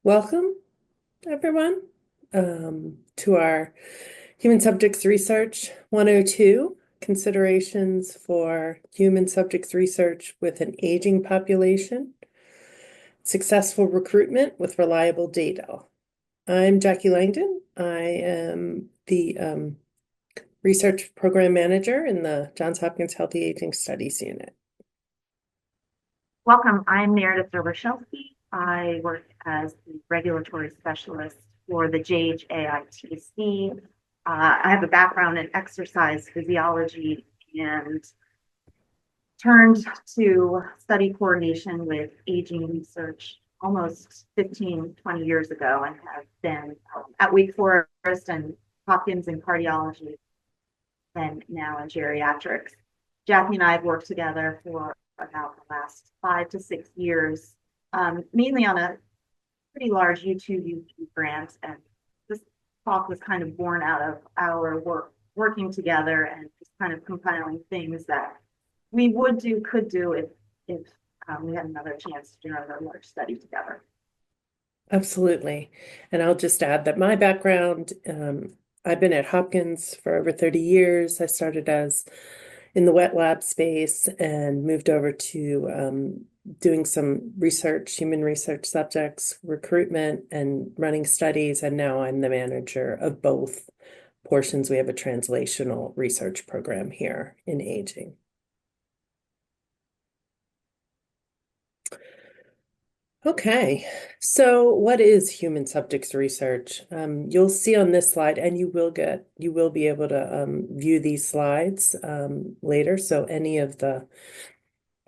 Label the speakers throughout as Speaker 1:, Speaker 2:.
Speaker 1: Welcome, everyone, to our Human Subjects Research 102, Considerations for Human Subjects Research with an Aging Population, Successful Recruitment with Reliable Data. I'm Jackie Langdon. I am the Research Program Manager in the Johns Hopkins Healthy Aging Studies Unit.
Speaker 2: Welcome, I'm Meredith Dobrosielski. I work as the regulatory specialist for the AITC. I have a background in exercise physiology and turned to study coordination with aging research almost 15, 20 years ago, and have been at Wake Forest and Hopkins in cardiology and now in geriatrics. Jackie and I have worked together for about the last 5 to 6 years, mainly on a pretty large U2 grant. And this talk was kind of born out of our working together and just kind of compiling things that we could do if we had another chance to do another large study together.
Speaker 1: Absolutely. And I'll just add that my background, I've been at Hopkins for over 30 years. I started as in the wet lab space and moved over to doing some research, human research subjects, recruitment, and running studies. And now I'm the manager of both portions. We have a translational research program here in aging. Okay, so what is human subjects research? You'll see on this slide, and you will be able to view these slides later. So any of the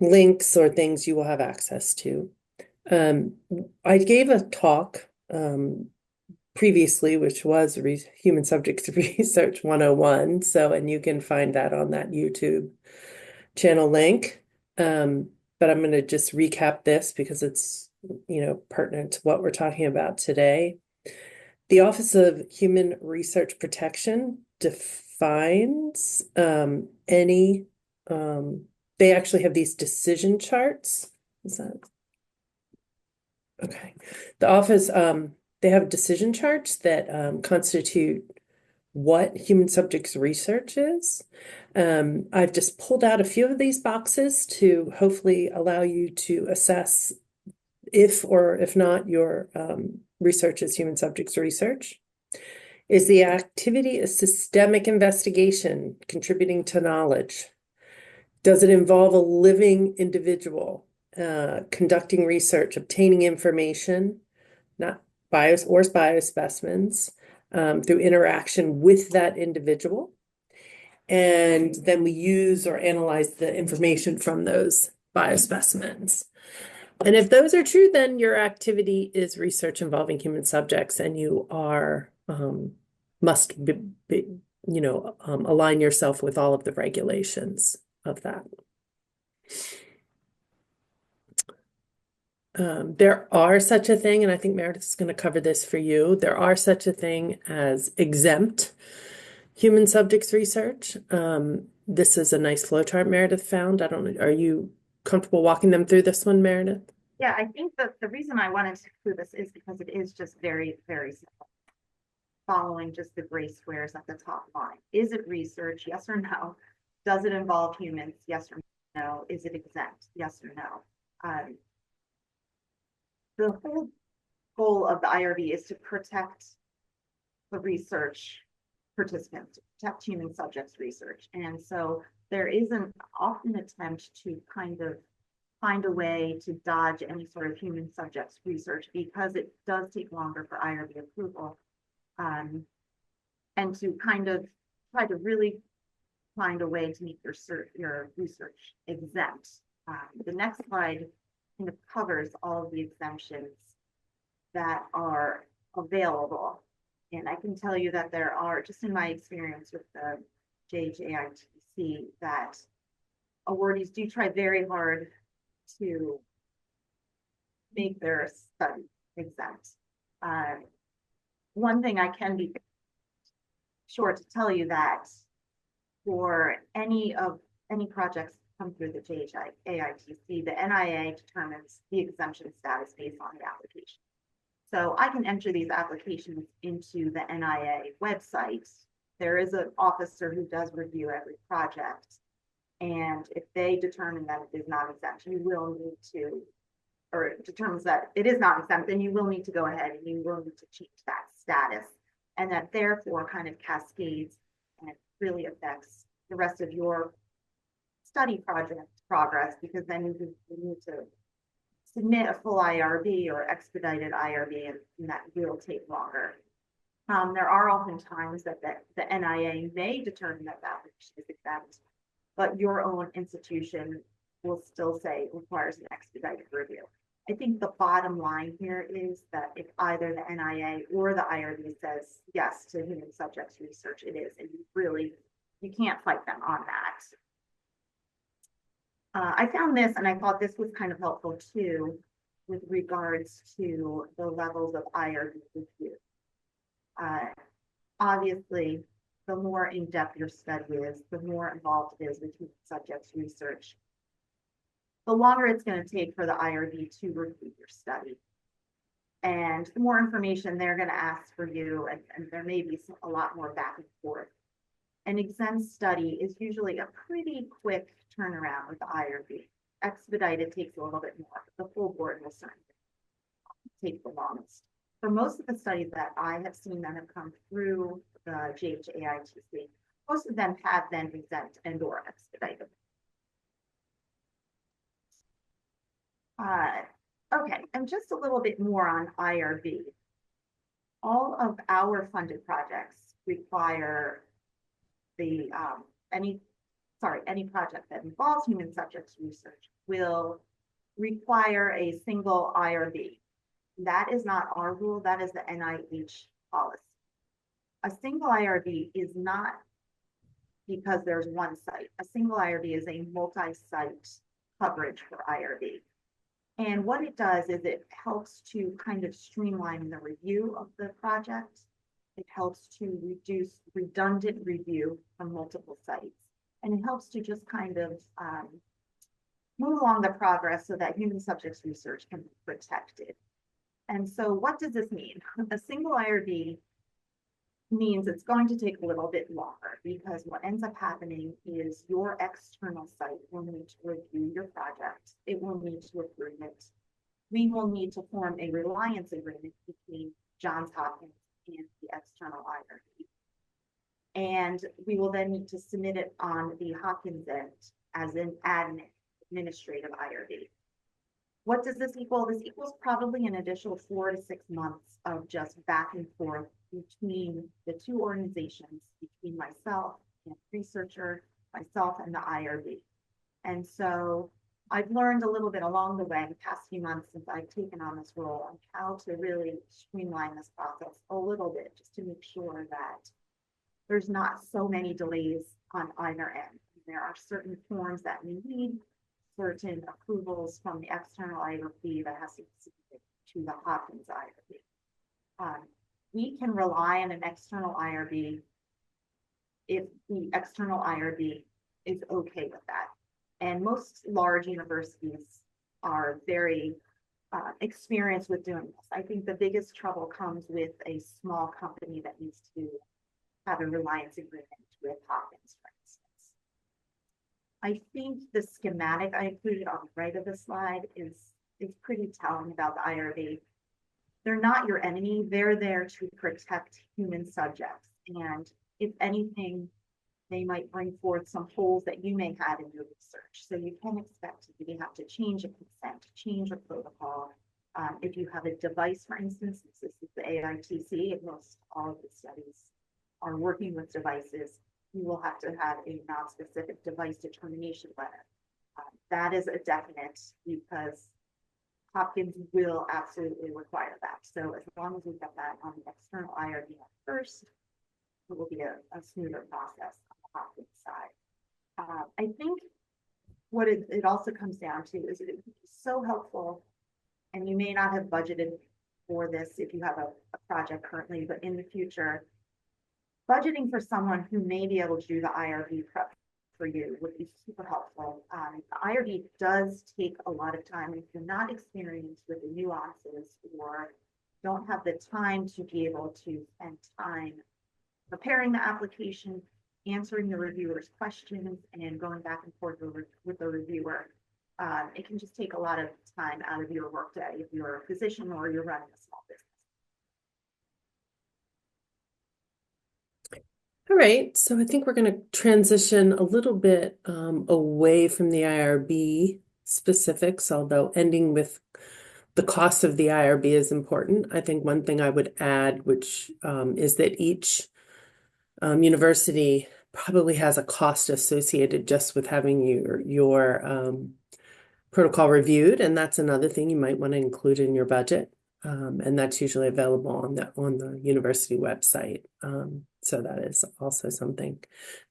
Speaker 1: links or things you will have access to. I gave a talk previously, which was Human Subjects Research 101. So, and you can find that on that YouTube channel link. But I'm going to just recap this because it's pertinent to what we're talking about today. The Office of Human Research Protection defines they actually have these decision charts. Is that okay? The office, they have decision charts that constitute what human subjects research is. I've just pulled out a few of these boxes to hopefully allow you to assess if or if not your research is human subjects research. Is the activity a systemic investigation contributing to knowledge? Does it involve a living individual conducting research, obtaining information, not biospecimens, through interaction with that individual? And then we use or analyze the information from those biospecimens. And if those are true, then your activity is research involving human subjects, and you are must align yourself with all of the regulations of that. There are such a thing, and I think Meredith is going to cover this for you. There are such a thing as exempt human subjects research. This is a nice flowchart Meredith found. I don't know, are you comfortable walking them through this one, Meredith?
Speaker 2: Yeah, I think that the reason I wanted to do this is because it is just very, very simple. Following just the gray squares at the top line. Is it research? Yes or no? Does it involve humans? Yes or no? Is it exempt? Yes or no? The whole goal of the IRB is to protect the research participants, to protect human subjects research. And so there is an often attempt to kind of find a way to dodge any sort of human subjects research because it does take longer for IRB approval. And to kind of try to really find a way to make your research exempt. The next slide kind of covers all of the exemptions that are available. And I can tell you that there are, just in my experience with the AITC, that awardees do try very hard to make their study exempt. One thing I can be sure to tell you that for any projects come through the AITC, the NIA determines the exemption status based on the application. So I can enter these applications into the NIA website. There is an officer who does review every project. And if they determine that it is not exempt, you will need to, or it determines that it is not exempt, then you will need to go ahead and you will need to change that status. And that therefore kind of cascades and it really affects the rest of your study project progress, because then you need to submit a full IRB or expedited IRB, and that will take longer. There are often times that the NIA may determine that the application is exempt, but your own institution will still say it requires an expedited review. I think the bottom line here is that if either the NIA or the IRB says yes to human subjects research, it is, and you can't fight them on that. I found this, and I thought this was kind of helpful too, with regards to the levels of IRB review. Obviously, the more in-depth your study is, the more involved it is with human subjects research, the longer it's going to take for the IRB to review your study. And the more information they're going to ask for you, and there may be a lot more back and forth. An exempt study is usually a pretty quick turnaround with the IRB. Expedited takes a little bit more. The full board will certainly take the longest. For most of the studies that I have seen that have come through the AITC, most of them have been exempt and or expedited. Okay, and just a little bit more on IRB. All of our funded projects require any project that involves human subjects research will require a single IRB. That is not our rule, that is the NIH policy. A single IRB is not because there's one site. A single IRB is a multi-site coverage for IRB. And what it does is it helps to kind of streamline the review of the project. It helps to reduce redundant review from multiple sites. And it helps to just kind of move along the progress so that human subjects research can be protected. And so what does this mean? A single IRB means it's going to take a little bit longer, because what ends up happening is your external site will need to review your project. It will need to approve it. We will need to form a reliance agreement between Johns Hopkins and the external IRB. And we will then need to submit it on the Hopkins end as an administrative IRB. What does this equal? This equals probably an additional 4 to 6 months of just back and forth between the two organizations, between myself and researcher, myself and the IRB. And so I've learned a little bit along the way in the past few months since I've taken on this role on how to really streamline this process a little bit, just to make sure that there's not so many delays on either end. There are certain forms that we need, certain approvals from the external IRB that has to be submitted to the Hopkins IRB. We can rely on an external IRB if the external IRB is okay with that. And most large universities are very experienced with doing this. I think the biggest trouble comes with a small company that needs to have a reliance agreement with Hopkins, for instance. I think the schematic I included on the right of the slide is pretty telling about the IRB. They're not your enemy. They're there to protect human subjects. And if anything, they might bring forth some holes that you may have in your research. So you can expect that you have to change a consent, change a protocol. If you have a device, for instance, this is the AITC, and most all of the studies are working with devices, you will have to have a non-specific device determination letter. That is a definite, because Hopkins will absolutely require that. So as long as we've got that on the external IRB first, it will be a smoother process on the Hopkins side. I think what it also comes down to is it's so helpful, and you may not have budgeted for this if you have a project currently, but in the future, budgeting for someone who may be able to do the IRB prep for you would be super helpful. The IRB does take a lot of time. If you're not experienced with the nuances or don't have the time to be able to spend time preparing the application, answering the reviewer's questions, and going back and forth with the reviewer. It can just take a lot of time out of your workday if you're a physician or you're running a small business.
Speaker 1: All right, so I think we're going to transition a little bit away from the IRB specifics, although ending with the cost of the IRB is important. I think one thing I would add, which is that each university probably has a cost associated just with having your protocol reviewed, and that's another thing you might want to include in your budget. And that's usually available on the university website. So that is also something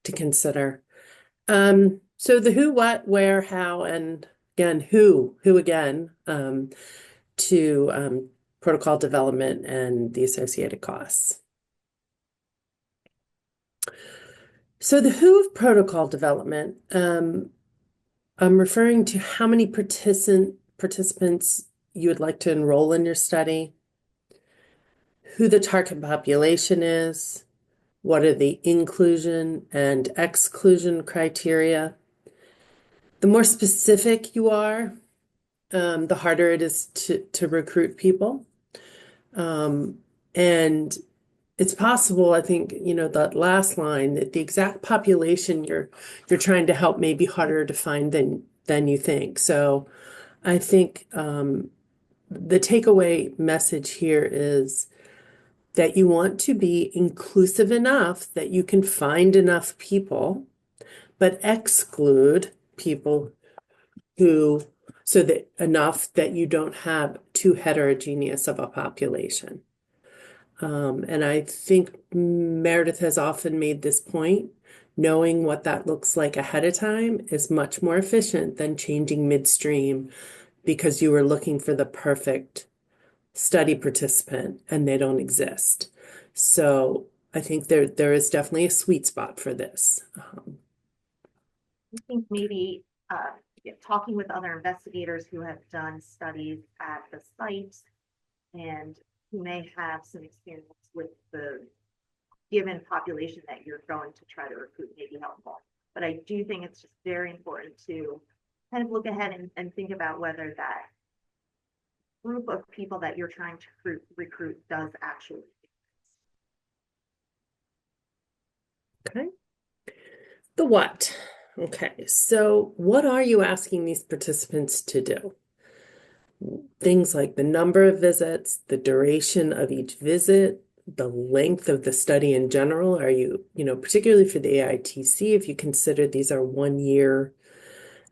Speaker 1: to consider. So the who, what, where, how, and again, who again, to protocol development and the associated costs. So the who of protocol development, I'm referring to how many participants you would like to enroll in your study, who the target population is, what are the inclusion and exclusion criteria. The more specific you are, the harder it is to recruit people. And it's possible, I think, that last line, that the exact population you're trying to help may be harder to find than you think. So I think the takeaway message here is that you want to be inclusive enough that you can find enough people, but exclude people so that enough that you don't have too heterogeneous of a population. And I think Meredith has often made this point. Knowing what that looks like ahead of time is much more efficient than changing midstream because you were looking for the perfect study participant and they don't exist. So I think there is definitely a sweet spot for this.
Speaker 2: I think maybe talking with other investigators who have done studies at the site and who may have some experience with the given population that you're going to try to recruit may be helpful. But I do think it's just very important to kind of look ahead and think about whether that group of people that you're trying to recruit does actually
Speaker 1: exist. Okay. The what? Okay, so what are you asking these participants to do? Things like the number of visits, the duration of each visit, the length of the study in general. Are you, particularly for the AITC, if you consider these are 1-year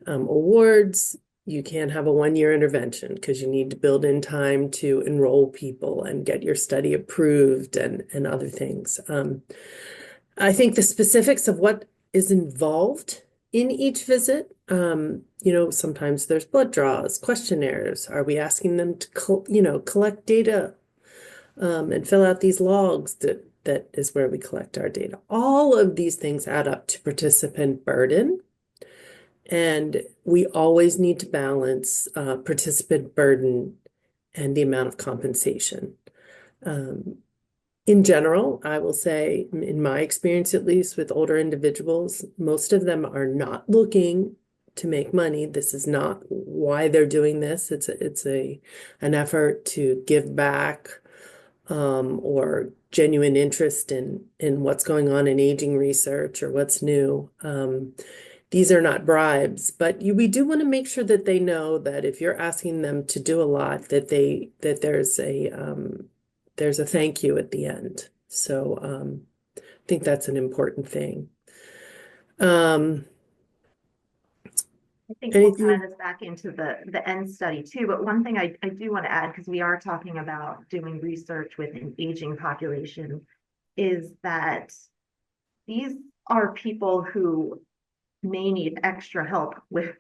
Speaker 1: awards, you can't have a 1-year intervention because you need to build in time to enroll people and get your study approved and other things. I think the specifics of what is involved in each visit, sometimes there's blood draws, questionnaires. Are we asking them to, collect data and fill out these logs? That is where we collect our data. All of these things add up to participant burden. And we always need to balance participant burden and the amount of compensation. In general, I will say, in my experience, at least with older individuals, most of them are not looking to make money. This is not why they're doing this. It's an effort to give back or genuine interest in what's going on in aging research or what's new. These are not bribes, but we do want to make sure that they know that if you're asking them to do a lot, that there's a thank you at the end. So I think that's an important thing.
Speaker 2: I think we'll tie this back into the end study too. But one thing I do want to add, because we are talking about doing research with an aging population, is that these are people who may need extra help with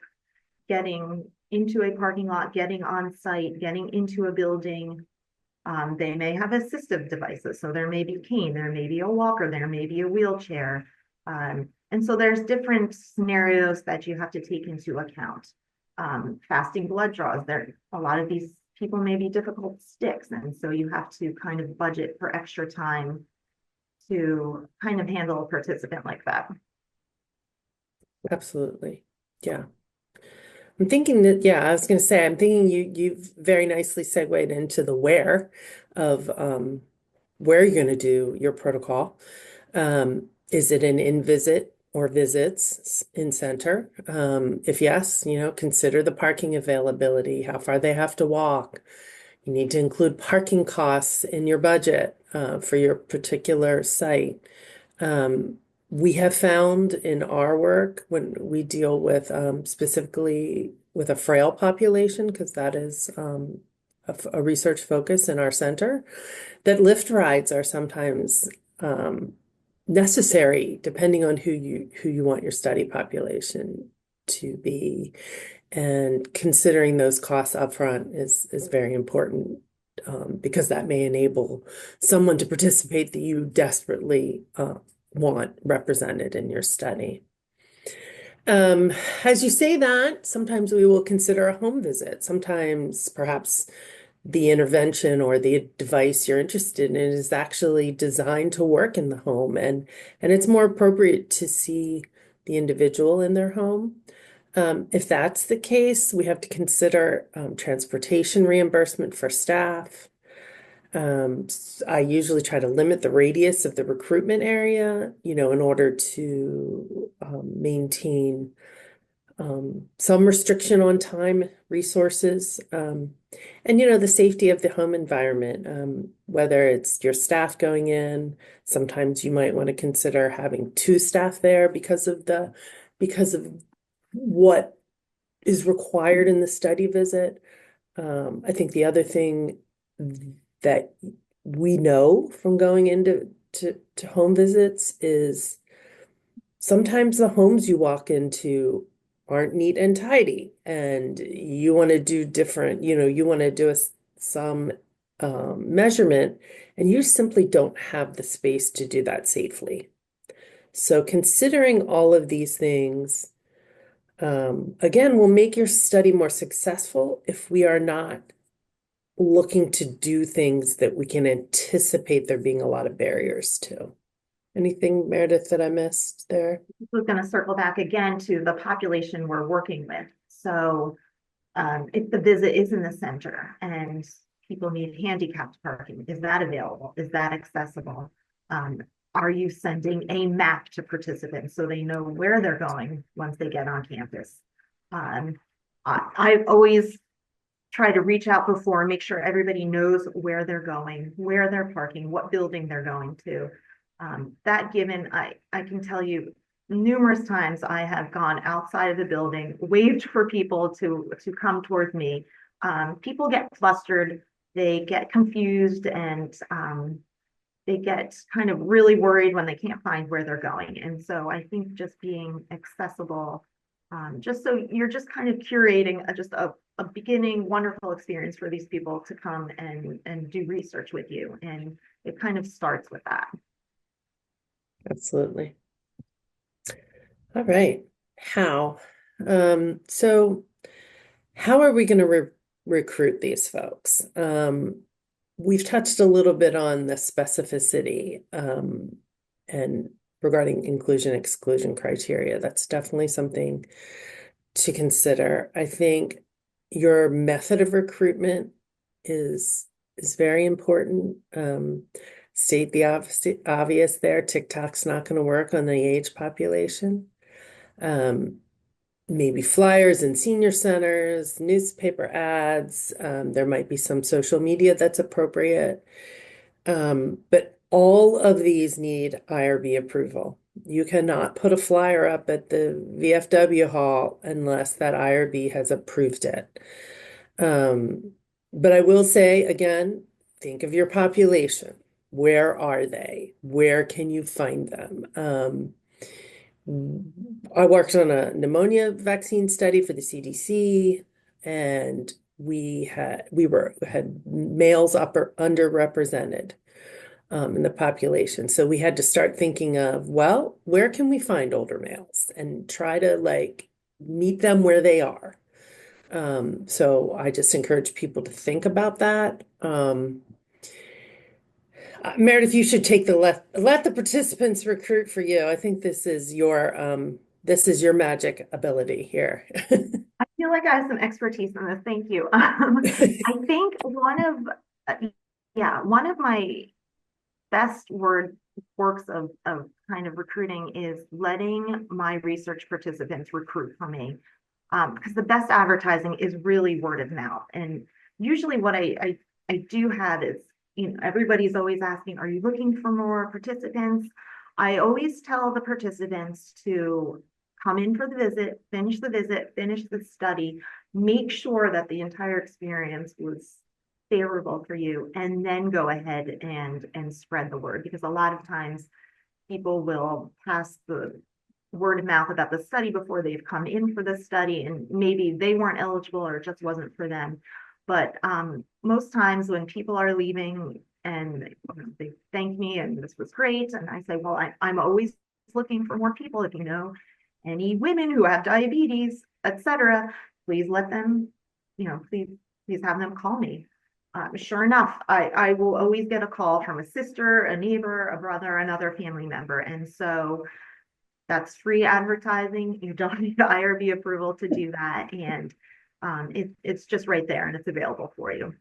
Speaker 2: getting into a parking lot, getting on site, getting into a building. They may have assistive devices. So there may be cane, there may be a walker, there may be a wheelchair. And so there's different scenarios that you have to take into account. Fasting blood draws, a lot of these people may be difficult sticks. And so you have to kind of budget for extra time to kind of handle a participant like that.
Speaker 1: Absolutely. Yeah. I'm thinking that, yeah, I was going to say, I'm thinking you've very nicely segued into the where of where you're going to do your protocol. Is it an in-visit or visits in center? If yes, consider the parking availability, how far they have to walk. You need to include parking costs in your budget for your particular site. Um, we have found in our work when we deal with specifically with a frail population, because that is a research focus in our center, that lift rides are sometimes necessary depending on who you want your study population to be. And considering those costs upfront is very important because that may enable someone to participate that you desperately want represented in your study. As you say that, sometimes we will consider a home visit. Sometimes perhaps the intervention or the device you're interested in is actually designed to work in the home, and it's more appropriate to see the individual in their home. If that's the case, we have to consider transportation reimbursement for staff. I usually try to limit the radius of the recruitment area, in order to maintain some restriction on time, resources, and the safety of the home environment. Whether it's your staff going in, sometimes you might want to consider having two staff there because of what is required in the study visit. I think the other thing that we know from going into home visits is sometimes the homes you walk into aren't neat and tidy, and you want to do different, you want to do some measurement, and you simply don't have the space to do that safely. So considering all of these things, again, will make your study more successful if we are not looking to do things that we can anticipate there being a lot of barriers to. Anything, Meredith, that I missed there?
Speaker 2: We're going to circle back again to the population we're working with. So if the visit is in the center and people need handicapped parking, is that available? Is that accessible? Are you sending a map to participants so they know where they're going once they get on campus? I've always tried to reach out before and make sure everybody knows where they're going, where they're parking, what building they're going to. That given, I can tell you numerous times I have gone outside of the building, waved for people to come towards me. People get flustered, they get confused, and they get kind of really worried when they can't find where they're going. And so I think just being accessible, just so you're just kind of curating just a beginning wonderful experience for these people to come and do research with you. And it kind of starts with that.
Speaker 1: Absolutely. All right. How? So how are we going to recruit these folks? We've touched a little bit on the specificity and regarding inclusion exclusion criteria. That's definitely something to consider. I think your method of recruitment is very important. State the obvious there. TikTok's not going to work on the age population. Maybe flyers in senior centers, newspaper ads. There might be some social media that's appropriate. But all of these need IRB approval. You cannot put a flyer up at the VFW hall unless that IRB has approved it. But I will say again, think of your population. Where are they? Where can you find them? I worked on a pneumonia vaccine study for the CDC, and we had males underrepresented in the population. So we had to start thinking of, well, where can we find older males and try to meet them where they are. So I just encourage people to think about that. Meredith, you should take the let the participants recruit for you. I think this is your magic ability here.
Speaker 2: I feel like I have some expertise in this. Thank you. I think uh, one of my best works of kind of recruiting is letting my research participants recruit for me. Because the best advertising is really word of mouth. And usually what I do have is, everybody's always asking, are you looking for more participants? I always tell the participants to come in for the visit, finish the study, make sure that the entire experience was favorable for you, and then go ahead and spread the word. Because a lot of times people will pass the word of mouth about the study before they've come in for the study, and maybe they weren't eligible or it just wasn't for them. But most times when people are leaving and they thank me and this was great, and I say, well, I'm always looking for more people. If you know any women who have diabetes, etc., please let them, please have them call me. Sure enough, I will always get a call from a sister, a neighbor, a brother, another family member. And so that's free advertising. You don't need IRB approval to do that. And it's just right there and it's available for you.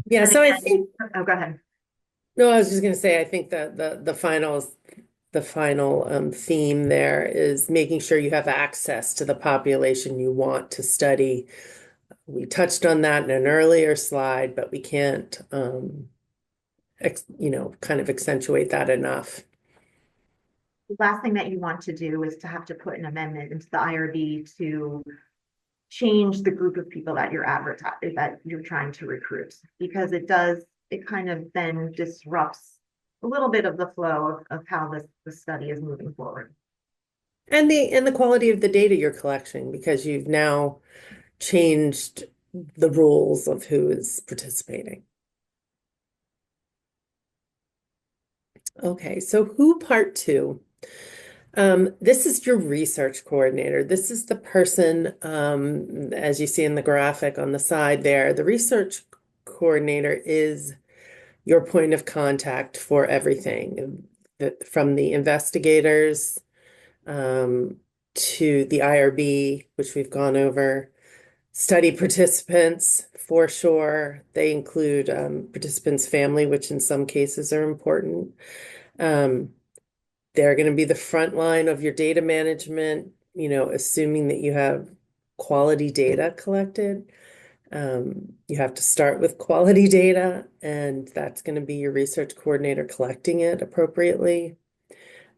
Speaker 1: Yeah,
Speaker 2: And
Speaker 1: so I
Speaker 2: again,
Speaker 1: think
Speaker 2: oh, go ahead.
Speaker 1: no, I was just going to say I think that the final theme there is making sure you have access to the population you want to study. We touched on that in an earlier slide, but we can't kind of accentuate that enough.
Speaker 2: The last thing that you want to do is to have to put an amendment into the IRB to change the group of people that you're trying to recruit, because it kind of then disrupts a little bit of the flow of how the study is moving forward.
Speaker 1: And the quality of the data you're collecting, because you've now changed the rules of who is participating. Okay, so who part two? This is your research coordinator. This is the person, as you see in the graphic on the side there, the research coordinator is your point of contact for everything, from the investigators to the IRB, which we've gone over, study participants for sure. They include participants' family, which in some cases are important. Um, they're going to be the front line of your data management, assuming that you have quality data collected. You have to start with quality data, and that's going to be your research coordinator collecting it appropriately.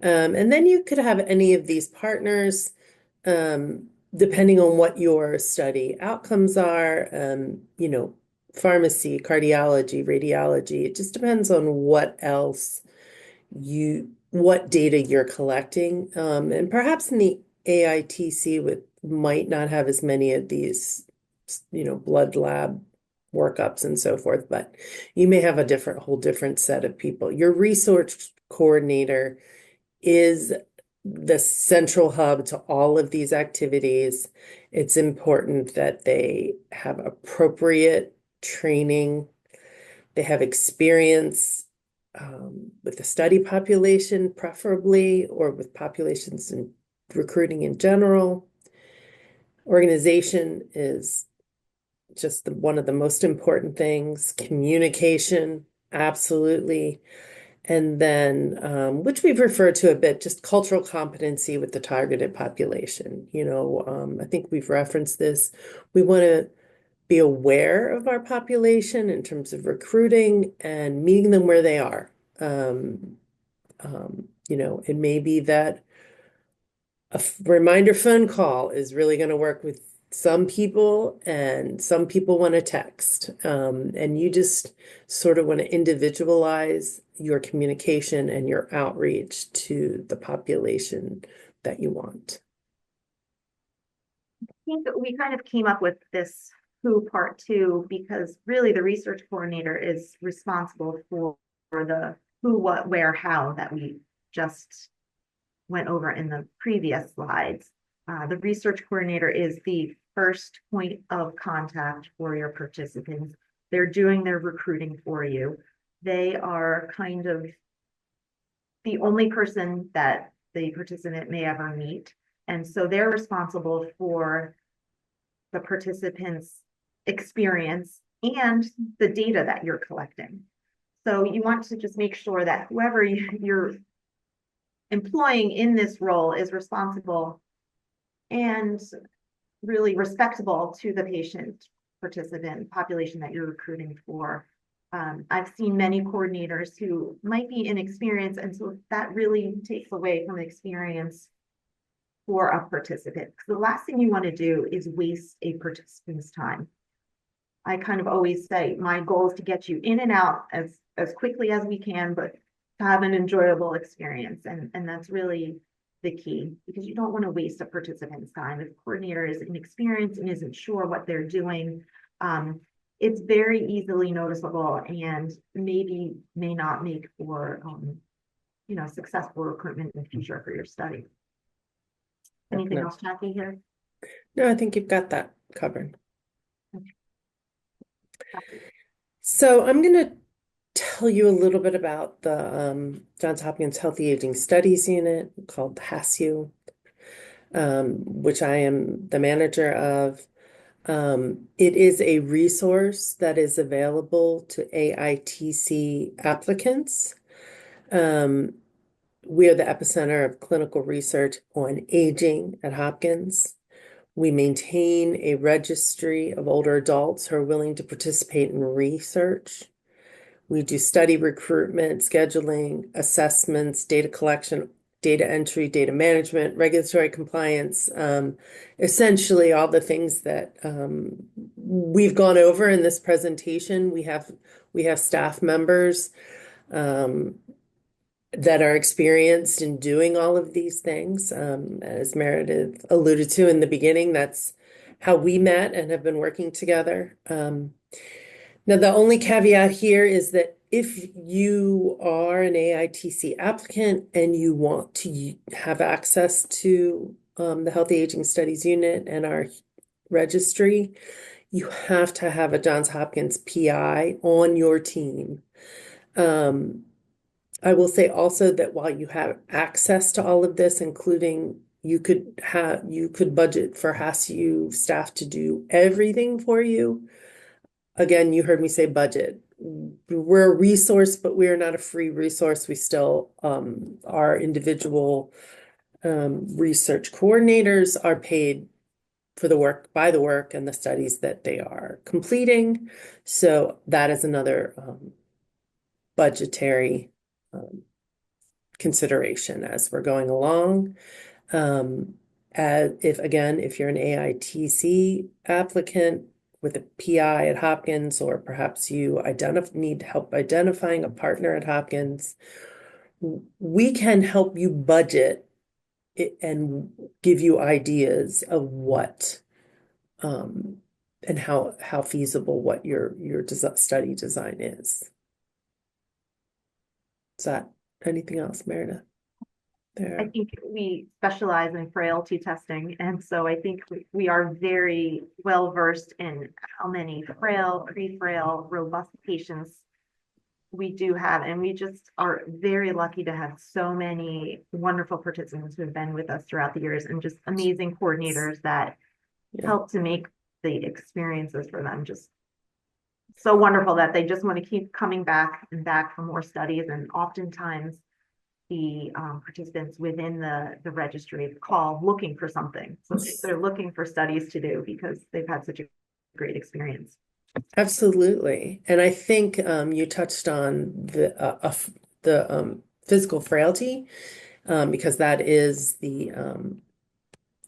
Speaker 1: And then you could have any of these partners, depending on what your study outcomes are, pharmacy, cardiology, radiology. It just depends on what data you're collecting. And perhaps in the AITC might not have as many of these, blood lab workups and so forth, but you may have a whole different set of people. Your research coordinator is the central hub to all of these activities. It's important that they have appropriate training, they have experience with the study population, preferably, or with populations in recruiting in general. Organization is just one of the most important things. Communication, absolutely. And then, which we've referred to a bit, just cultural competency with the targeted population. I think we've referenced this. We want to be aware of our population in terms of recruiting and meeting them where they are. It may be that a reminder phone call is really going to work with some people, and some people want to text. And you just sort of want to individualize your communication and your outreach to the population that you want.
Speaker 2: I think we kind of came up with this who part two because really the research coordinator is responsible for the who, what, where, how that we just went over in the previous slides. The research coordinator is the first point of contact for your participants. They're doing their recruiting for you. They are kind of the only person that the participant may ever meet. And so they're responsible for the participant's experience and the data that you're collecting. So you want to just make sure that whoever you're employing in this role is responsible and really respectable to the patient participant population that you're recruiting for. I've seen many coordinators who might be inexperienced, and so that really takes away from the experience for a participant. Because the last thing you want to do is waste a participant's time. I kind of always say my goal is to get you in and out as quickly as we can, but to have an enjoyable experience. And that's really the key, because you don't want to waste a participant's time. If a coordinator is inexperienced and isn't sure what they're doing, it's very easily noticeable and maybe may not make for successful recruitment in the future for your study. Anything else, Jackie, here?
Speaker 1: No, I think you've got that covered.
Speaker 2: Okay.
Speaker 1: So I'm going to tell you a little bit about the Johns Hopkins Healthy Aging Studies Unit called HASU, which I am the manager of. It is a resource that is available to AITC applicants. We are the epicenter of clinical research on aging at Hopkins. We maintain a registry of older adults who are willing to participate in research. We do study recruitment, scheduling, assessments, data collection, data entry, data management, regulatory compliance, essentially all the things that we've gone over in this presentation. We have staff members that are experienced in doing all of these things. As Meredith alluded to in the beginning, that's how we met and have been working together. Now, the only caveat here is that if you are an AITC applicant and you want to have access to the Healthy Aging Studies Unit and our registry, you have to have a Johns Hopkins PI on your team. I will say also that while you have access to all of this, including you could budget for HASU staff to do everything for you. Again, you heard me say budget. We're a resource, but we are not a free resource. We still, our individual research coordinators are paid for the work, by the work and the studies that they are completing. So that is another budgetary consideration as we're going along. If you're an AITC applicant with a PI at Hopkins, or perhaps you need help identifying a partner at Hopkins, we can help you budget it and give you ideas of what and how feasible what your study design is. Is that anything else, Meredith?
Speaker 2: I think we specialize in frailty testing, and so I think we are very well versed in how many frail, pre-frail, robust patients we do have, and we just are very lucky to have so many wonderful participants who have been with us throughout the years, and just amazing coordinators that help to make the experiences for them just so wonderful that they just want to keep coming back and back for more studies. And oftentimes the participants within the registry call looking for something. So they're looking for studies to do because they've had such a great experience.
Speaker 1: Absolutely. And I think you touched on the physical frailty because that is the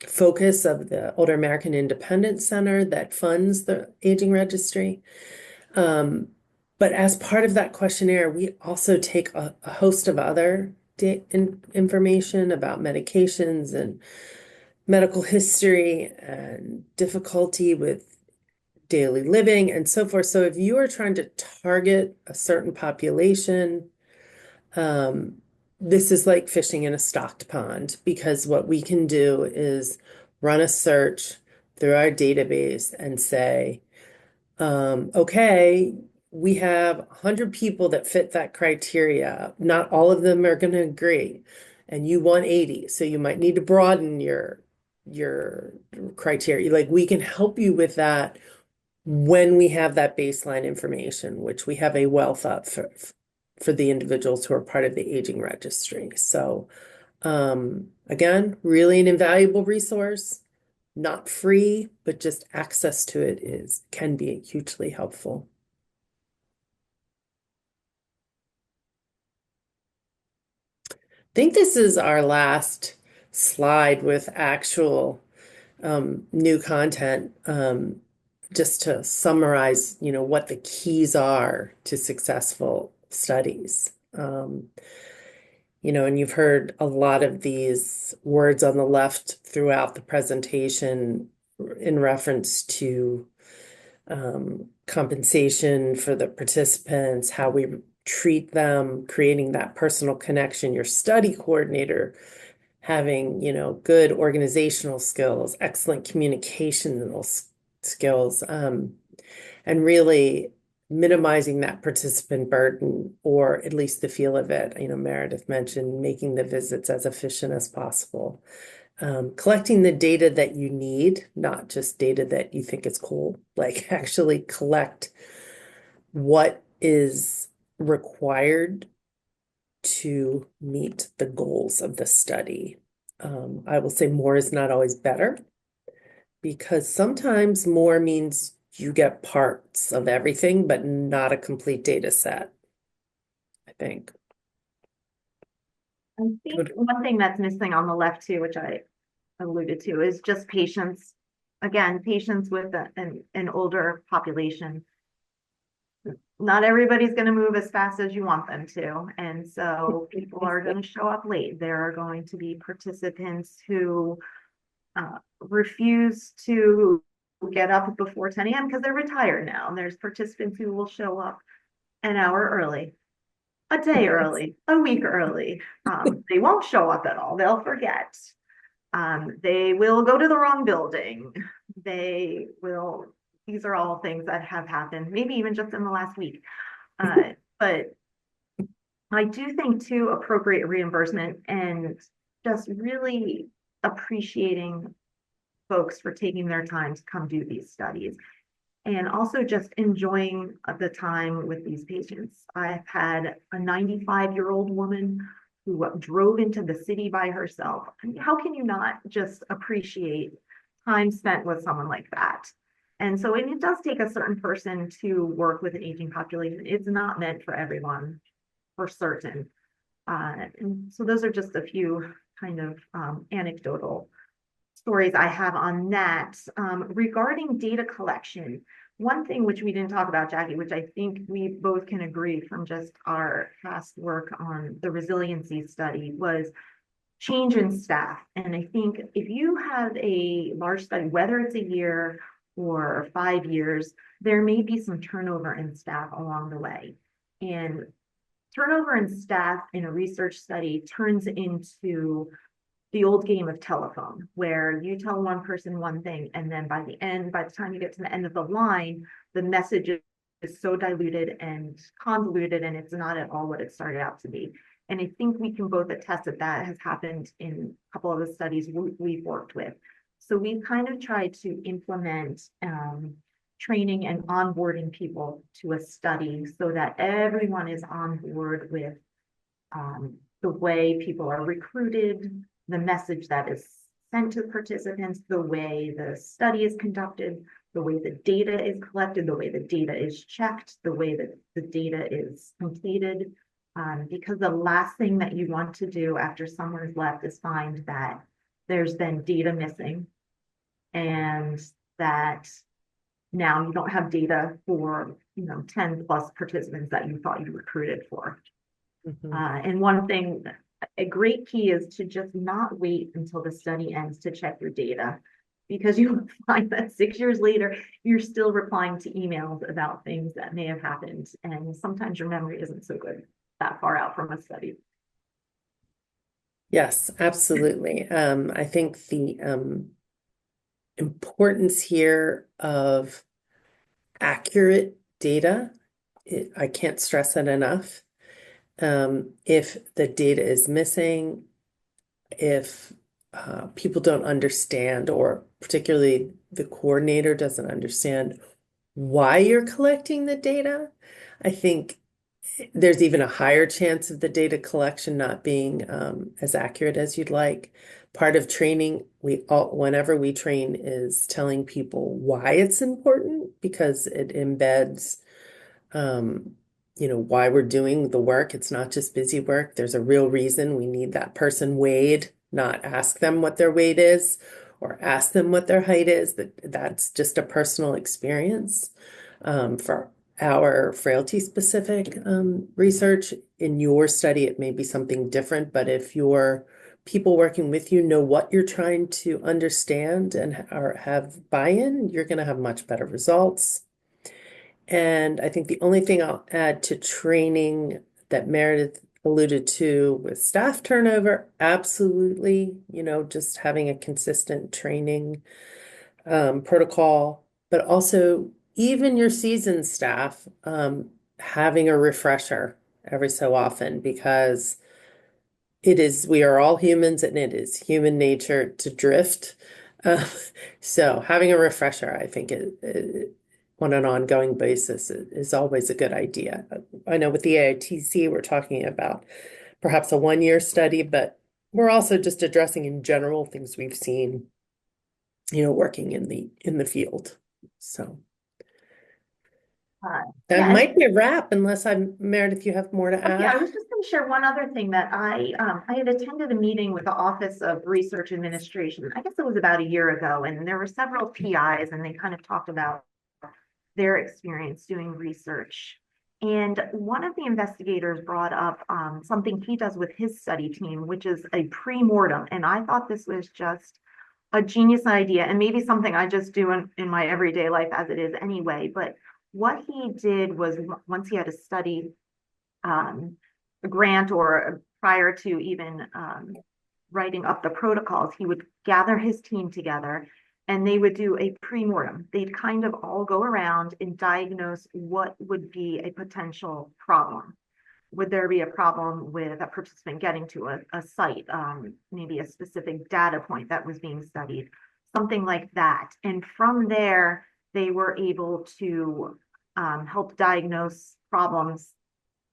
Speaker 1: focus of the Older American Independence Center that funds the aging registry. But as part of that questionnaire, we also take a host of other information about medications and medical history and difficulty with daily living and so forth. So if you are trying to target a certain population, this is like fishing in a stocked pond, because what we can do is run a search, through our database and say, okay, we have 100 people that fit that criteria. Not all of them are going to agree, and you want 80, so you might need to broaden your criteria. Like we can help you with that when we have that baseline information, which we have a wealth of for the individuals who are part of the aging registry. So again, really an invaluable resource, not free, but just access to it can be hugely helpful. I think this is our last slide with actual new content. Just to summarize, what the keys are to successful studies. And you've heard a lot of these words on the left throughout the presentation in reference to compensation for the participants, how we treat them, creating that personal connection, your study coordinator having, good organizational skills, excellent communicational skills, and really minimizing that participant burden, or at least the feel of it. Meredith mentioned making the visits as efficient as possible. Collecting the data that you need, not just data that you think is cool, like actually collect what is required to meet the goals of the study. I will say more is not always better, because sometimes more means you get parts of everything, but not a complete data set, I think.
Speaker 2: I think one thing that's missing on the left too, which I alluded to, is just patients. Again, patients with an older population. Not everybody's going to move as fast as you want them to. And so people are going to show up late. There are going to be participants who refuse to get up before 10 a.m. because they're retired now. And there's participants who will show up an hour early, a day early, a week early. They won't show up at all. They'll forget. They will go to the wrong building. These are all things that have happened, maybe even just in the last week. But I do think too, appropriate reimbursement and just really appreciating folks for taking their time to come do these studies, and also just enjoying the time with these patients. I've had a 95-year-old woman who drove into the city by herself. How can you not just appreciate time spent with someone like that? And so it does take a certain person to work with an aging population. It's not meant for everyone, for certain. And so those are just a few kind of anecdotal stories I have on that. Regarding data collection, one thing which we didn't talk about, Jackie, which I think we both can agree from just our past work on the resiliency study, was change in staff. And I think if you have a large study, whether it's a year or 5 years, there may be some turnover in staff along the way. And turnover in staff in a research study turns into the old game of telephone, where you tell one person one thing, and then by the time you get to the end of the line, the message is so diluted and convoluted, and it's not at all what it started out to be. And I think we can both attest that has happened in a couple of the studies we've worked with. So we've kind of tried to implement training and onboarding people to a study so that everyone is on board with the way people are recruited, the message that is sent to participants, the way the study is conducted, the way the data is collected, the way the data is checked, the way that the data is completed. Because the last thing that you want to do after someone's left is find that there's been data missing, and that now you don't have data for 10 plus participants that you thought you recruited for. And one thing, a great key is to just not wait until the study ends to check your data, because you'll find that 6 years later, you're still replying to emails about things that may have happened. And sometimes your memory isn't so good that far out from a study.
Speaker 1: Yes, absolutely. I think importance here of accurate data. I can't stress it enough. If the data is missing, if people don't understand, or particularly the coordinator doesn't understand why you're collecting the data, I think there's even a higher chance of the data collection not being as accurate as you'd like. Part of training, whenever we train, is telling people why it's important because it embeds um, why we're doing the work. It's not just busy work. There's a real reason we need that person weighed, not ask them what their weight is or ask them what their height is. That's just a personal experience. For our frailty specific research, in your study, it may be something different, but if your people working with you know what you're trying to understand and or have buy-in, you're going to have much better results. And I think the only thing I'll add to training that Meredith alluded to with staff turnover, absolutely, just having a consistent training protocol, but also even your seasoned staff having a refresher every so often because we are all humans and it is human nature to drift. Uh, so having a refresher, I think, on an ongoing basis is always a good idea. I know with the AITC, we're talking about perhaps a 1-year study, but we're also just addressing in general things we've seen, working in the field. So that
Speaker 2: Yeah,
Speaker 1: might be a wrap, unless Meredith, you have more to
Speaker 2: yeah, I
Speaker 1: add.
Speaker 2: was just going to share one other thing that I had attended a meeting with the Office of Research Administration. I guess it was about a year ago, and there were several PIs, and they kind of talked about their experience doing research. And one of the investigators brought up something he does with his study team, which is a pre-mortem. And I thought this was just a genius idea, and maybe something I just do in my everyday life as it is anyway. But what he did was, once he had a study a grant or prior to even writing up the protocols, he would gather his team together and they would do a pre-mortem. They'd kind of all go around and diagnose what would be a potential problem. Would there be a problem with a participant getting to a site, maybe a specific data point that was being studied, something like that. And from there, they were able to help diagnose problems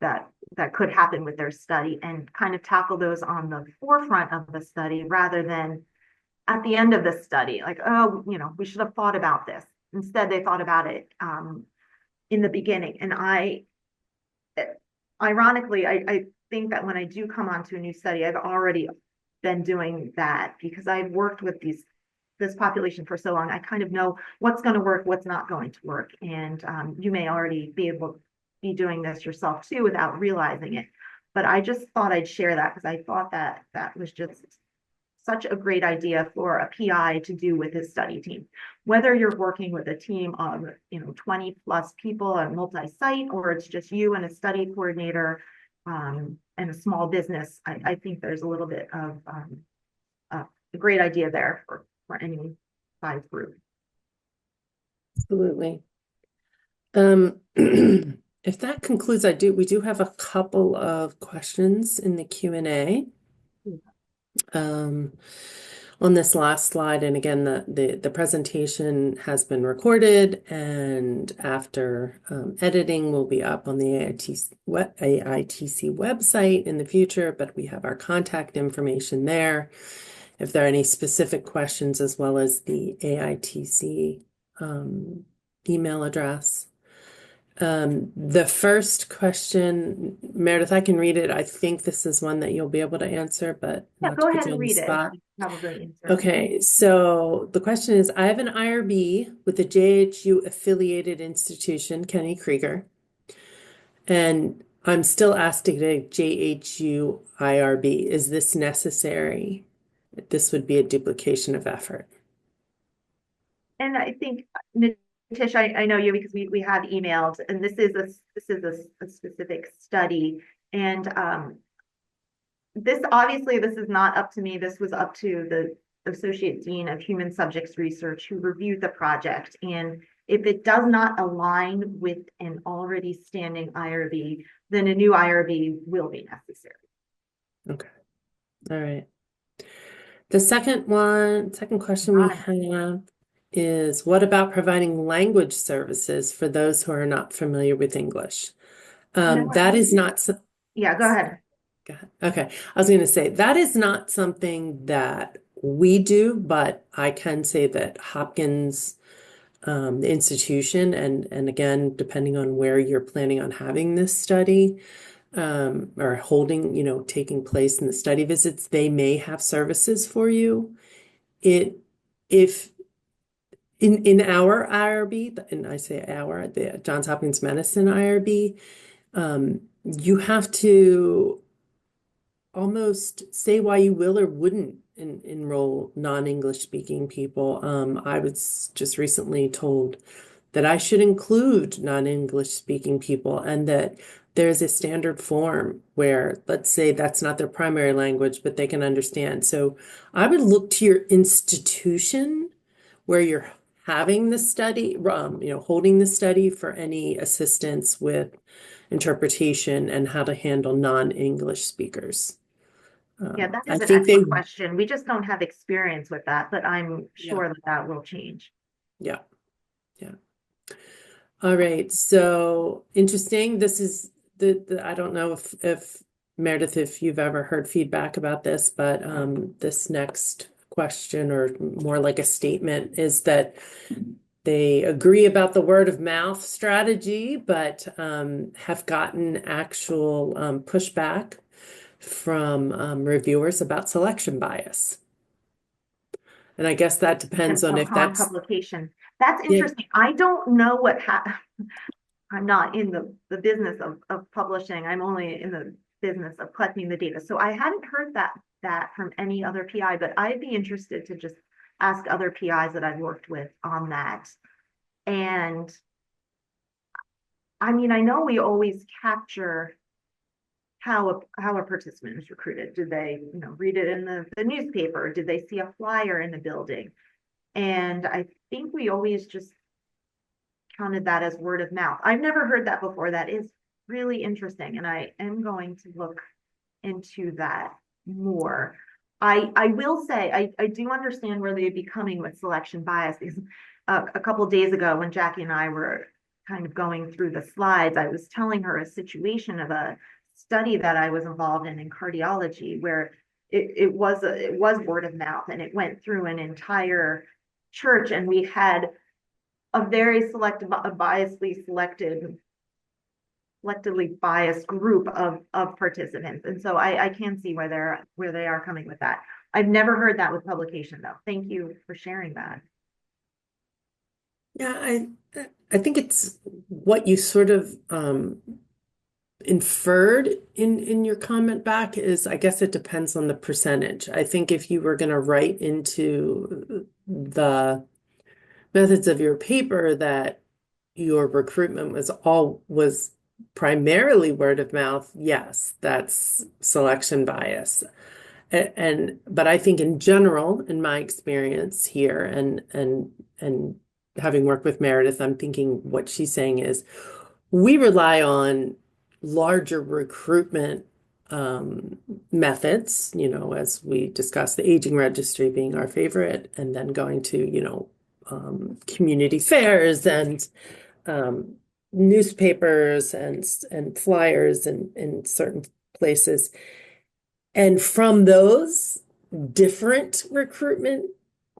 Speaker 2: that could happen with their study and kind of tackle those on the forefront of the study rather than at the end of the study, like, oh, we should have thought about this. Instead, they thought about it in the beginning. And ironically, I think that when I do come onto a new study, I've already been doing that because I've worked with this population for so long. I kind of know what's going to work, what's not going to work. And you may already be able to be doing this yourself too without realizing it. But I just thought I'd share that because I thought that was just such a great idea for a PI to do with his study team. Whether you're working with a team of 20 plus people at multi-site, or it's just you and a study coordinator and a small business, I think there's a little bit of a great idea there for any size group.
Speaker 1: Absolutely. If that concludes, we do have a couple of questions in the Q&A. On this last slide, and again, the presentation has been recorded, and after editing will be up on the AITC website in the future, but we have our contact information there. If there are any specific questions, as well as the AITC email address. The first question, Meredith, I can read it. I think this is one that you'll be able to answer, but
Speaker 2: Yeah,
Speaker 1: not to
Speaker 2: go
Speaker 1: put
Speaker 2: ahead
Speaker 1: you
Speaker 2: and
Speaker 1: on the
Speaker 2: read it.
Speaker 1: spot.
Speaker 2: Have a great answer.
Speaker 1: Okay, so the question is, I have an IRB with a JHU affiliated institution, Kenny Krieger, and I'm still asked to get a JHU IRB. Is this necessary? This would be a duplication of effort.
Speaker 2: And I think, Nitish, I know you because we have emailed, and this is a specific study, and this obviously this is not up to me. This was up to Associate Dean of Human Subjects Research, who reviewed the project. And if it does not align with an already standing IRB, then a new IRB will be necessary.
Speaker 1: Okay. All right. The second question we have is, what about providing language services for those who are not familiar with English? That is not.
Speaker 2: Yeah, go ahead.
Speaker 1: Okay. I was going to say that is not something that we do, but I can say that Hopkins, the institution, and again, depending on where you're planning on having this study, or holding, taking place in the study visits, they may have services for you. If in our IRB, and I say our, the Johns Hopkins Medicine IRB, you have to almost say why you will or wouldn't enroll non-English speaking people. I was just recently told that I should include non-English speaking people, and that there's a standard form where, let's say that's not their primary language, but they can understand. So I would look to your institution where you're having the study, holding the study for any assistance with interpretation and how to handle non-English speakers.
Speaker 2: Yeah, that
Speaker 1: I
Speaker 2: is an
Speaker 1: think they,
Speaker 2: excellent question. We just don't have experience with that, but I'm
Speaker 1: yeah,
Speaker 2: sure that that will change.
Speaker 1: yeah, yeah. All right. So interesting. This is I don't know if Meredith, if you've ever heard feedback about this, but this next question, or more like a statement, is that they agree about the word of mouth strategy, but have gotten actual pushback from reviewers about selection bias. And I guess that depends on if
Speaker 2: Upon
Speaker 1: that's,
Speaker 2: publication. That's
Speaker 1: yeah,
Speaker 2: interesting. I don't know what I'm not in the business of publishing. I'm only in the business of collecting the data. So I hadn't heard that from any other PI, but I'd be interested to just ask other PIs that I've worked with on that. And I mean, I know we always capture how a participant is recruited. Did they, read it in the newspaper? Did they see a flyer in the building? And I think we always just counted that as word of mouth. I've never heard that before. That is really interesting. And I am going to look into that more. I will say, I do understand where they'd be coming with selection bias, because a couple of days ago when Jackie and I were kind of going through the slides, I was telling her a situation of a study that I was involved in cardiology, where it was word of mouth, and it went through an entire church, and we had a very selective, selectively biased group of participants. And so I can see where they are coming with that. I've never heard that with publication though. Thank you for sharing that.
Speaker 1: yeah, I think it's what you sort of inferred in your comment back is, I guess it depends on the percentage. I think if you were going to write into the methods of your paper that your recruitment was primarily word of mouth, yes, that's selection bias. But I think in general, in my experience here, and having worked with Meredith, I'm thinking what she's saying is we rely on larger recruitment methods, as we discussed, the aging registry being our favorite, and then going to, community fairs and newspapers and flyers in certain places. And from those different recruitment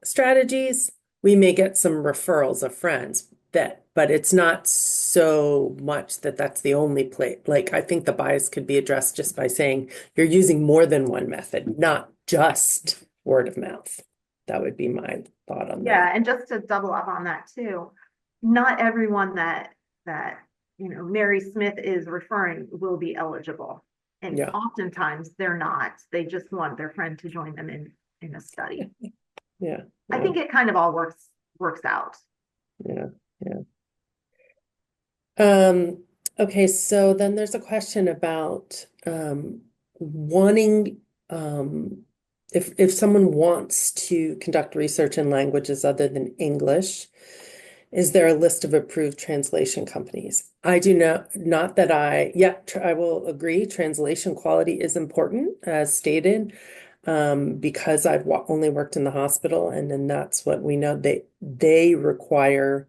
Speaker 1: strategies, we may get some referrals of friends but it's not so much that that's the only place. Like, I think the bias could be addressed just by saying you're using more than one method, not just word of mouth. That would be my thought on
Speaker 2: Yeah,
Speaker 1: that.
Speaker 2: and just to double up on that too, not everyone that Mary Smith is referring will be eligible. And
Speaker 1: Yeah.
Speaker 2: oftentimes they're not. They just want their friend to join them in a study.
Speaker 1: Yeah.
Speaker 2: I
Speaker 1: Yeah.
Speaker 2: think it kind of all works out.
Speaker 1: Yeah. Yeah. Um, okay, so then there's a question about wanting if someone wants to conduct research in languages other than English, is there a list of approved translation companies? I do not that I will agree, translation quality is important, as stated, because I've only worked in the hospital, and then that's what we know. They require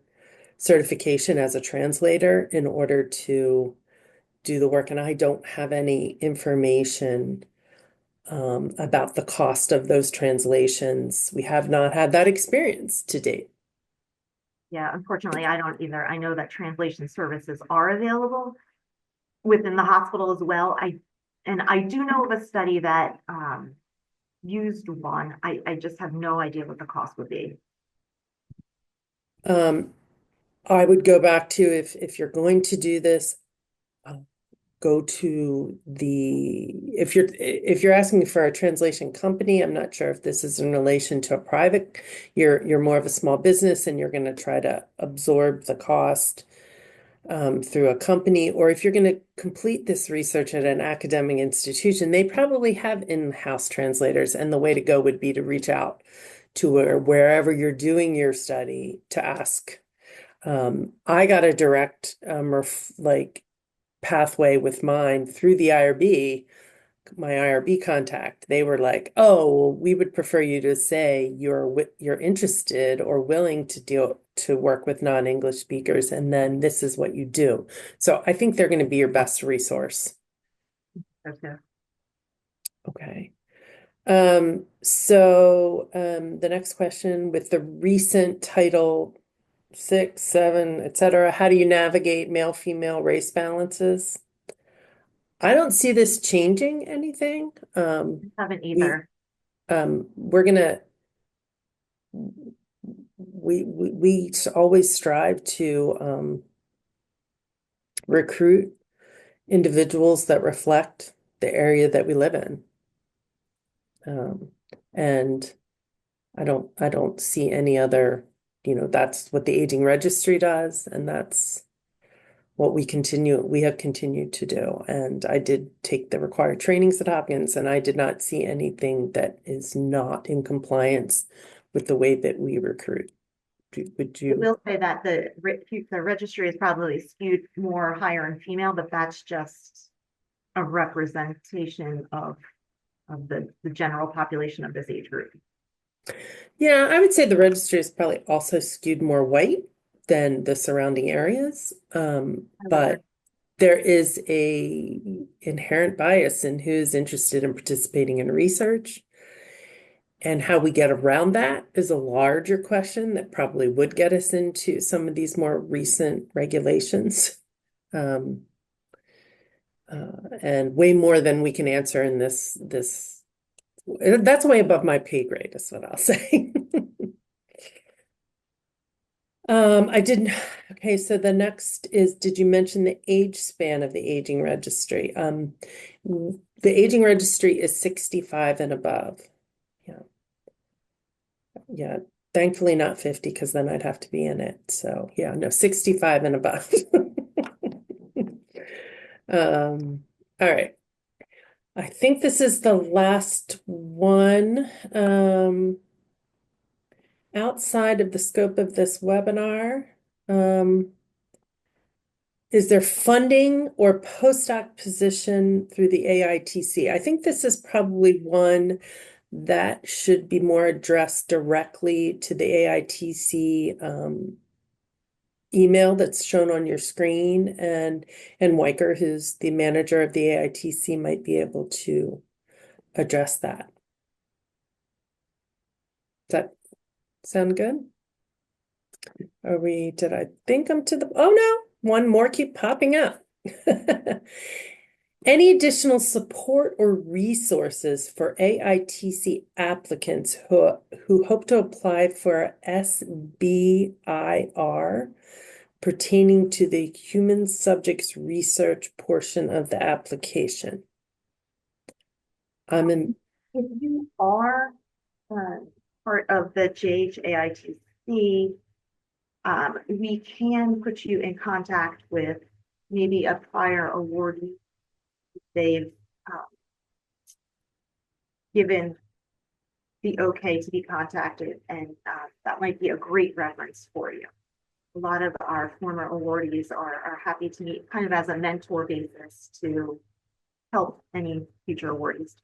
Speaker 1: certification as a translator in order to do the work, and I don't have any information about the cost of those translations. We have not had that experience to date.
Speaker 2: Yeah, unfortunately, I don't either. I know that translation services are available within the hospital as well. I do know of a study that used one. I just have no idea what the cost would be.
Speaker 1: Um, I would go back to if you're going to do this, go to if you're asking for a translation company, I'm not sure if this is in relation to a private, you're more of a small business and you're going to try to absorb the cost through a company, or if you're going to complete this research at an academic institution, they probably have in-house translators, and the way to go would be to reach out to wherever you're doing your study to ask. I got a direct pathway with mine through the IRB, my IRB contact. They were like, "Oh, well, we would prefer you to say you're interested or willing to work with non-English speakers, and then this is what you do." So I think they're going to be your best resource.
Speaker 2: Okay.
Speaker 1: Okay. The next question, with the recent Title 6, 7, etc., how do you navigate male-female race balances? I don't see this changing anything.
Speaker 2: Haven't
Speaker 1: We
Speaker 2: either.
Speaker 1: we're gonna we always strive to recruit individuals that reflect the area that we live in. Um, and I don't see any other, that's what the aging registry does, and that's what we have continued to do. And I did take the required trainings at Hopkins, and I did not see anything that is not in compliance with the way that we recruit. Would
Speaker 2: I
Speaker 1: you?
Speaker 2: will say that the registry is probably skewed more higher in female, but that's just a representation of the general population of this age group.
Speaker 1: Yeah, I would say the registry is probably also skewed more white than the surrounding areas.
Speaker 2: I would agree.
Speaker 1: But there is a inherent bias in who's interested in participating in research. And how we get around that is a larger question that probably would get us into some of these more recent regulations. Um, and way more than we can answer in this. That's way above my pay grade, is what I'll say. I didn't. Okay, so the next is, did you mention the age span of the aging registry? The aging registry is 65 and above. Yeah. Yeah. Thankfully not 50, because then I'd have to be in it. So yeah, no, 65 and above. All right. I think this is the last one. Outside of the scope of this webinar, is there funding or postdoc position through the AITC? I think this is probably one that should be more addressed directly to the AITC email that's shown on your screen, and Weicker, who's the manager of the AITC, might be able to address that. Does that sound good? Did I think I'm to the, oh no, one more keep popping up. Any additional support or resources for AITC applicants who hope to apply for SBIR pertaining to the human subjects research portion of the application?
Speaker 2: If you are part of the JHAITC, we can put you in contact with maybe a prior awardee. They've given the okay to be contacted, and that might be a great reference for you. A lot of our former awardees are happy to meet kind of as a mentor basis to help any future awardees.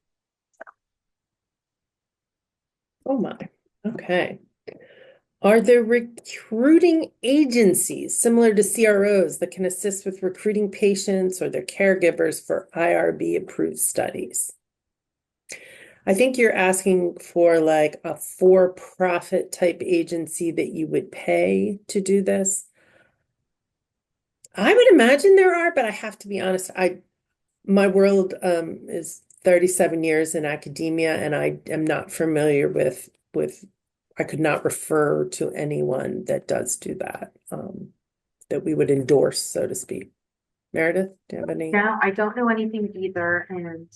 Speaker 1: Oh my. Okay. Are there recruiting agencies similar to CROs that can assist with recruiting patients or their caregivers for IRB approved studies? I think you're asking for like a for-profit type agency that you would pay to do this. I would imagine there are, but I have to be honest, my world is 37 years in academia, and I am not familiar with I could not refer to anyone that does do that, that we would endorse, so to speak. Meredith, do you have any?
Speaker 2: Now, I don't know anything either, and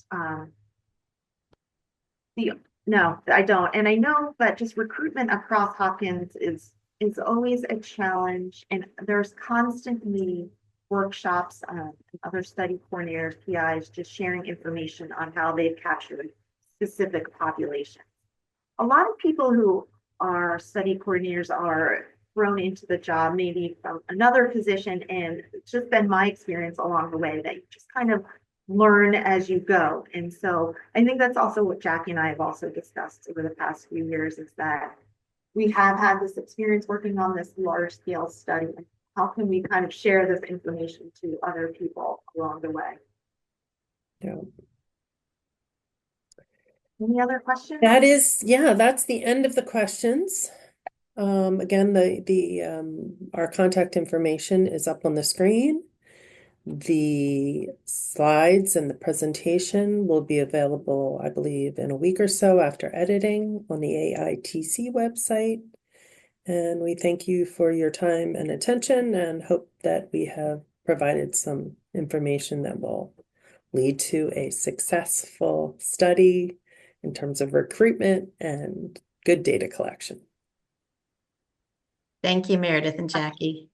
Speaker 2: the no, I don't. And I know that just recruitment across Hopkins is always a challenge, and there's constantly workshops and other study coordinators, PIs, just sharing information on how they've captured specific populations. A lot of people who are study coordinators are thrown into the job maybe from another position, and it's just been my experience along the way that you just kind of learn as you go. And so I think that's also what Jackie and I have also discussed over the past few years, is that we have had this experience working on this large scale study. How can we kind of share this information to other people along the way?
Speaker 1: Yeah.
Speaker 2: Any other questions?
Speaker 1: Yeah, that's the end of the questions. Again, our contact information is up on the screen. The slides and the presentation will be available, I believe, in a week or so after editing on the AITC website. And we thank you for your time and attention, and hope that we have provided some information that will lead to a successful study in terms of recruitment and good data collection.
Speaker 3: Thank you, Meredith and Jackie.